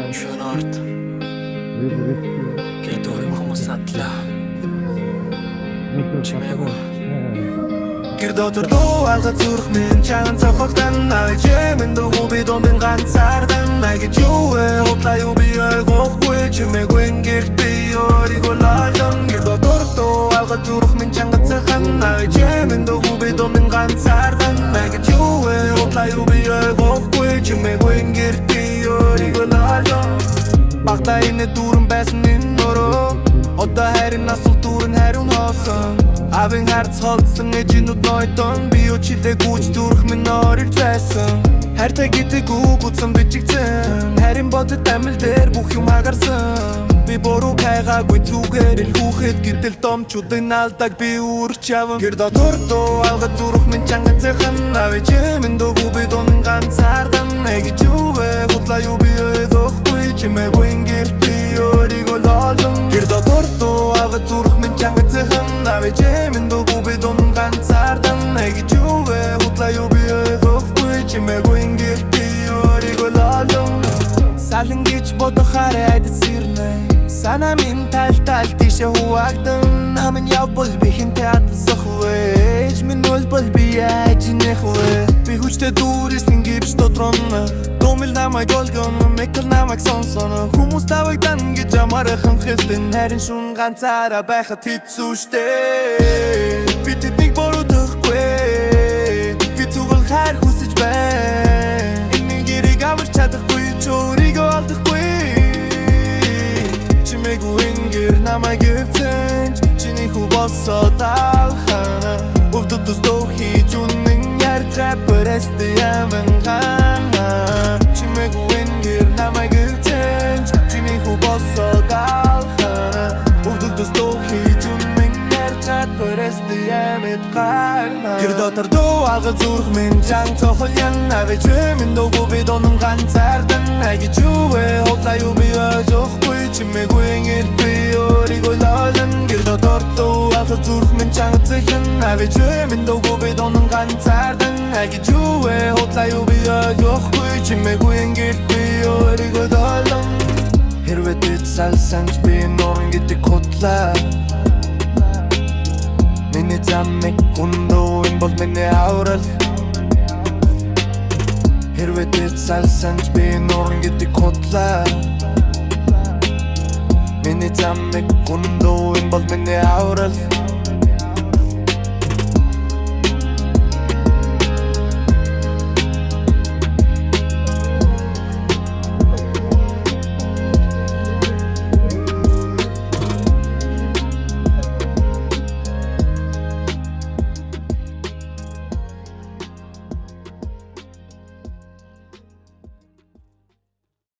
Шонорт гэдэг хүмүүс атлаа. Чимээгүй Гэр дотор луу алга зүрх минь чаан цохогдан Чимэн дуугүй би дундын ганцаардан Гэж юу вэ хутлаа юу би ойгоохгүй Чимээгүй гэрт би өөрийгөө лаалан Гэр дотор луу алга зүрх минь чаан цохогдан Чимэн дуугүй би дундын ганцаардан Гэж юу вэ хутлаа юу би ойгоохгүй Чимээгүй гэрт би өөрийгөө лаалан Багтаа энэ дүүрэн байсан энэ нөрөө Одоо харин асуул дүүрэн хариун хоосон Авин харц холдсон эжинүүд нойтон Би өчилээ гүйч зүрх минь орилж байсан Хайртай гэдэггүй гуцсан бичигдсэн Харин бодит амил дээр бүх юм хагарсан Би буруу хайгаагүй зүгээр ил хүүхэд гэтэл домчуудын алдааг би үрч яван Гэр дотор дуу алга зүрх минь чанган зэхэн Ави чимэн дуугүй би дуун ганцаардан Гэж юу вэ хутлаа юу би ойгоохгүй Чимээгүй гэрт би өөрийгөө лоолон Гэр дотор дуу алга зүрх минь чанган зэхэн Ави чимэн дуугүй би дуун ганцаардан Гэж юу вэ хутлаа юу би ойгоохгүй Чимээгүй гэрт би өөрийгөө лоолон Салин гэж бодох хараа айдас ирнэ Санаа минь тал тийшээ хуваагдсан Намын явбал би хинтээ атсах вэ Эж минь улбал би яаж нэх вэ Би хүчтэй дүүрсэн гипс дотрон Думил намайг олгон Мекл намайг сонсон Хүмүүс тавагдан гэж амархан хэлтэн Харин шун ганцаараа байхад хэцүү штэ Би тэднийг бородохгүй Би зүгэл хайр хүсэж байна Энэ гэрийг аварч чадахгүй Чөөрийгөө алдахгүй Чимээгүй намайг өвцөн Чиний хүү босоод алхана Өвдөд төстөө хийж үнэн Ярд рэпер эстэй яман хана Чимээгүй намайг өвцөн Чиний хүү босоод алхана Өвдөд төстөө хийж үнэн Ярд рэпер эстэй яман хана Гэр дотор дуу алга зүрх минь чанг цохол ян Ави чимэн дуугүй би дуун ганцаардан Гэж юу вэ хутлаа юу би ойгоохгүй Чимээгүй гэрт би өөрийгөө лоолон Гэр дотор дуу алга зүрх минь чанга зэхэн Ави чимэн дуугүй би дуун ганцаардан Гэж юу вэ хутлаа юу би ойгоохгүй Чимээгүй гэрт би өөрийгөө лоолон Хэрвээ дэд салсан ч би норн гэдэг хутлаа Миний замыг хүндөө энэ бол миний аврал Хэрвээ дэд салсан ч би норн гэдэг хутлаа Миний замыг хүндөө энэ бол миний аврал